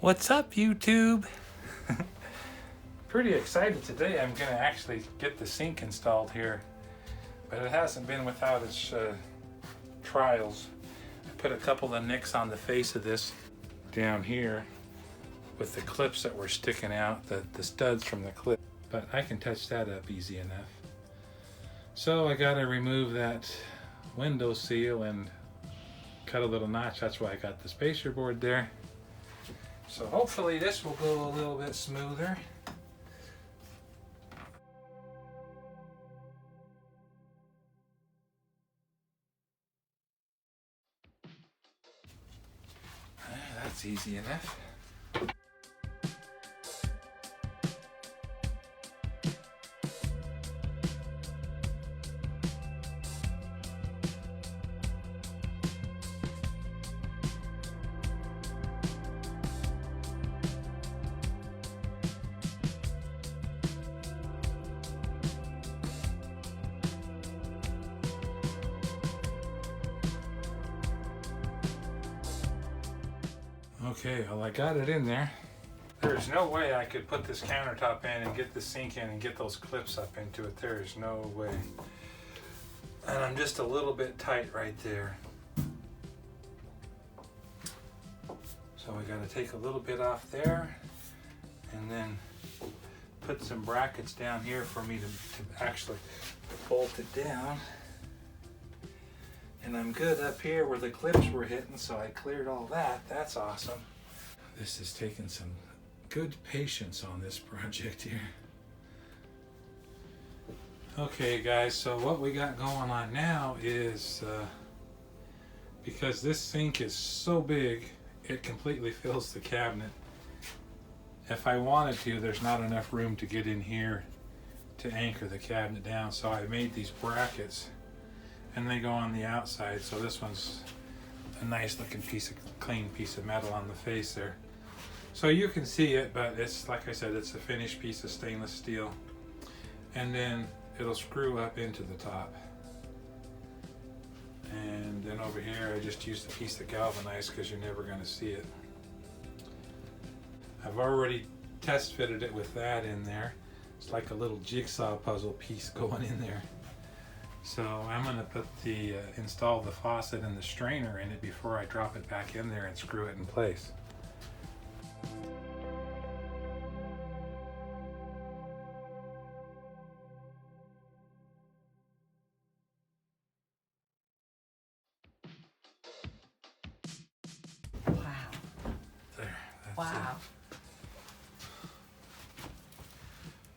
What's up, YouTube? Pretty excited today. I'm gonna actually get the sink installed here, but it hasn't been without its trials. I put a couple of nicks on the face of this down here with the clips that were sticking out, the studs from the clip, but I can touch that up easy enough. So I gotta remove that window seal and cut a little notch. That's why I got the spacer board there. So hopefully this will go a little bit smoother. That's easy enough. Okay, well I got it in there. There's no way I could put this countertop in and get the sink in and get those clips up into it. There is no way. And I'm just a little bit tight right there. So we gotta take a little bit off there and then put some brackets down here for me to actually bolt it down. And I'm good up here where the clips were hitting, so I cleared all that. That's awesome. This has taken some good patience on this project here. Okay guys, so what we got going on now is, because this sink is so big, it completely fills the cabinet. If I wanted to, there's not enough room to get in here to anchor the cabinet down, so I made these brackets. And they go on the outside, so this one's a nice looking clean piece of metal on the face there. So you can see it, but it's, like I said, it's a finished piece of stainless steel. And then it'll screw up into the top. And then over here, I just used a piece of galvanized because you're never gonna see it. I've already test fitted it with that in there. It's like a little jigsaw puzzle piece going in there. So I'm going to install the faucet and the strainer in it before I drop it back in there and screw it in place. Wow. There, that's wow.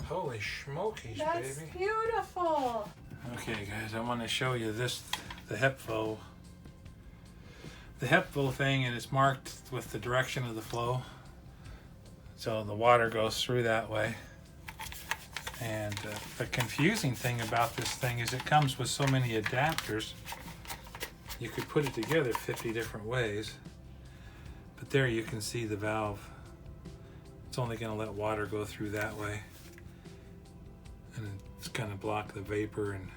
it. Holy smokies, That's baby. beautiful. Okay guys, I want to show you this, the HepvO thing, and it's marked with the direction of the flow. So the water goes through that way. And the confusing thing about this thing is it comes with so many adapters. You could put it together 50 different ways. But there you can see the valve. It's only going to let water go through that way. And it's going to block the vapor and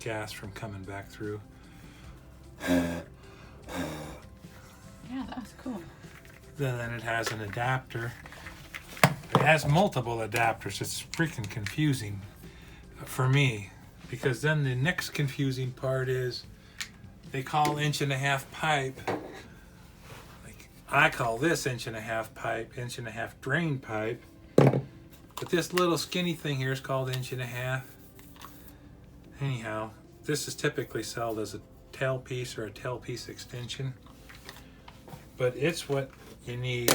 gas from coming back through. Yeah, that's cool. Then it has an adapter. It has multiple adapters. It's freaking confusing for me, because then the next confusing part is they call 1.5-inch pipe. Like I call this 1.5-inch pipe, 1.5-inch drain pipe. But this little skinny thing here is called 1.5 inch. Anyhow, this is typically sold as a tailpiece or a tailpiece extension. But it's what you need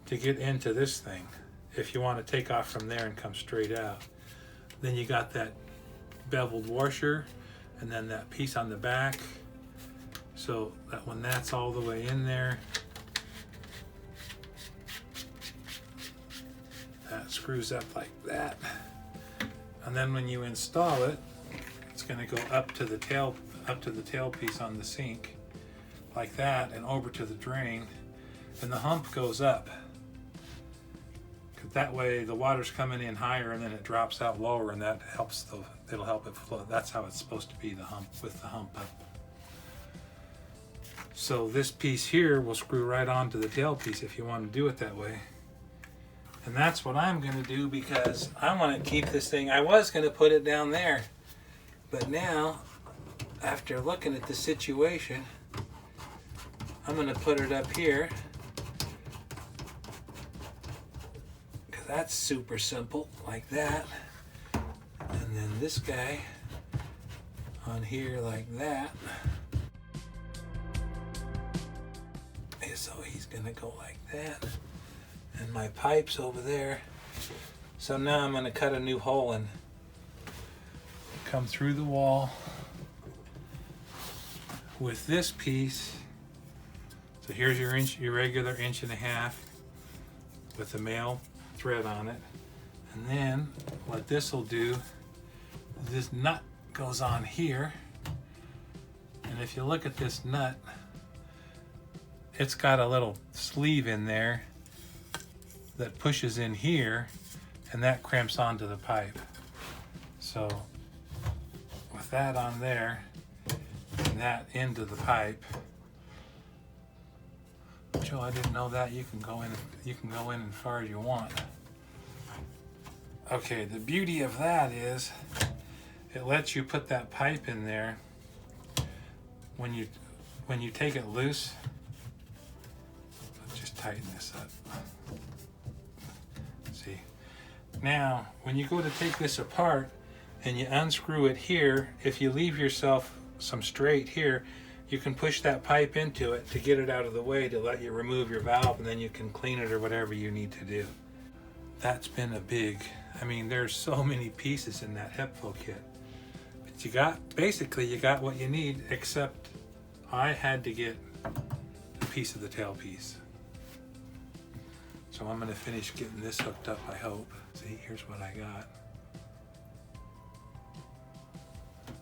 to get into this thing if you want to take off from there and come straight out. Then you got that beveled washer and then that piece on the back. So that when that's all the way in there, that screws up like that. And then when you install it, it's going to go up to the tailpiece on the sink like that and over to the drain, and the hump goes up. Cause that way the water's coming in higher and then it drops out lower, and that helps it'll help it flow. That's how it's supposed to be, the hump, with the hump up. So this piece here will screw right onto the tail piece if you want to do it that way. And that's what I'm going to do because I want to keep this thing. I was going to put it down there. But now, after looking at the situation, I'm going to put it up here. Because that's super simple, like that. And then this guy on here like that. So he's going to go like that. And my pipe's over there. So now I'm going to cut a new hole and come through the wall with this piece. So here's your regular 1.5 inches with the male thread on it. And then what this will do, this nut goes on here. And if you look at this nut, it's got a little sleeve in there that pushes in here, and that crimps onto the pipe. So with that on there and that into the pipe, Joe, I didn't know that. You can go in as far as you want. Okay, the beauty of that is it lets you put that pipe in there when you take it loose. Let's just tighten this up. See, now when you go to take this apart and you unscrew it here, if you leave yourself some straight here, you can push that pipe into it to get it out of the way to let you remove your valve, and then you can clean it or whatever you need to do. That's been a big, I mean, there's so many pieces in that HepvO kit, but you got what you need, except I had to get a piece of the tailpiece. So I'm going to finish getting this hooked up, I hope. See, here's what I got.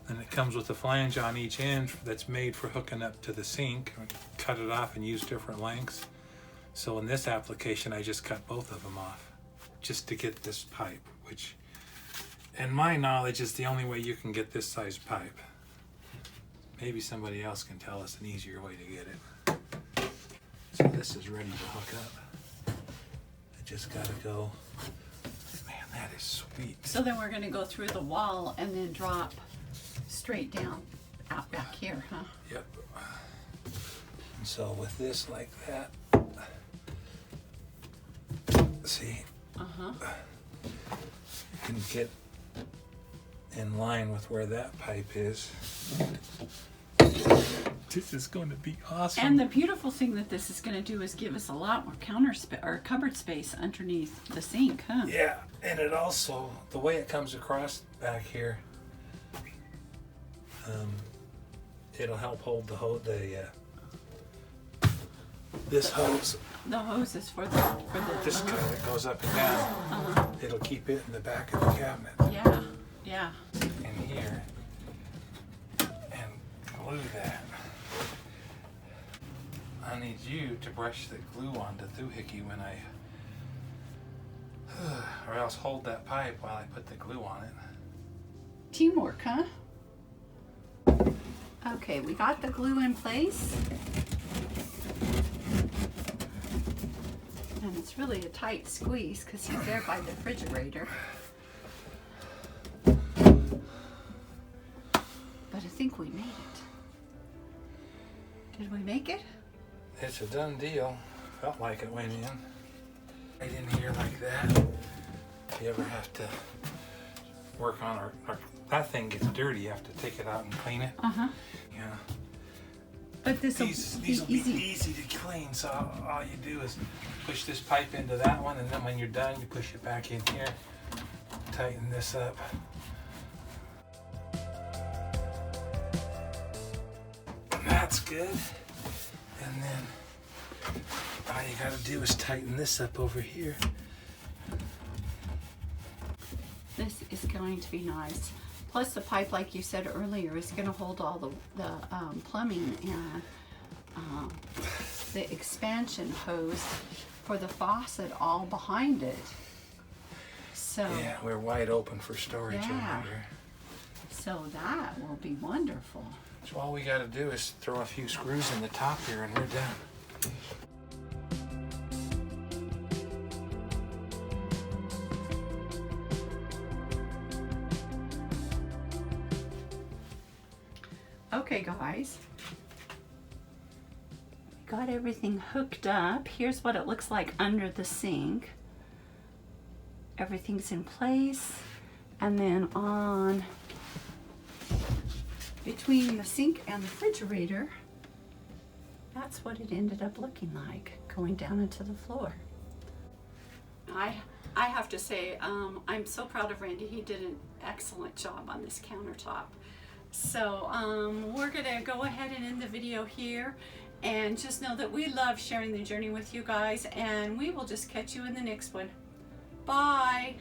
And it comes with a flange on each end that's made for hooking up to the sink. Cut it off and use different lengths. So in this application, I just cut both of them off just to get this pipe, which, in my knowledge, is the only way you can get this size pipe. Maybe somebody else can tell us an easier way to get it. So this is ready to hook up. I just gotta go. Man, that is sweet. So then we're going to go through the wall and then drop straight down out back here, huh? Yep. And so with this like that, see, you can get in line with where that pipe is. This is going to be awesome. And the beautiful thing that this is going to do is give us a lot more cupboard space underneath the sink, huh? Yeah, and it also, the way it comes across back here, it'll help hold the hose, this hose. The hose is for the This guy that goes up and down. It'll keep it in the back of the cabinet. Yeah, yeah. In here, and glue that. I need you to brush the glue onto doohickey when I, or else hold that pipe while I put the glue on it. Teamwork, huh? Okay, we got the glue in place. And it's really a tight squeeze because he's there by the refrigerator. But I think we made it. Did we make it? It's a done deal. Felt like it went in. Right in here like that. If you ever have to work on our that thing gets dirty, you have to take it out and clean it. Uh-huh. Yeah. But this will These will be easy to clean, so all you do is push this pipe into that one, and then when you're done, you push it back in here, tighten this up. That's good. And then all you gotta do is tighten this up over here. This is going to be nice. Plus the pipe, like you said earlier, is going to hold all the plumbing and the expansion hose for the faucet all behind it. So yeah, we're wide open for storage over here. So that will be wonderful. So all we got to do is throw a few screws in the top here and we're done. Okay guys, we got everything hooked up. Here's what it looks like under the sink. Everything's in place, and then on between the sink and the refrigerator, that's what it ended up looking like, going down into the floor. I have to say, I'm so proud of Randy. He did an excellent job on this countertop. So we're gonna go ahead and end the video here, and just know that we love sharing the journey with you guys, and we will just catch you in the next one. Bye.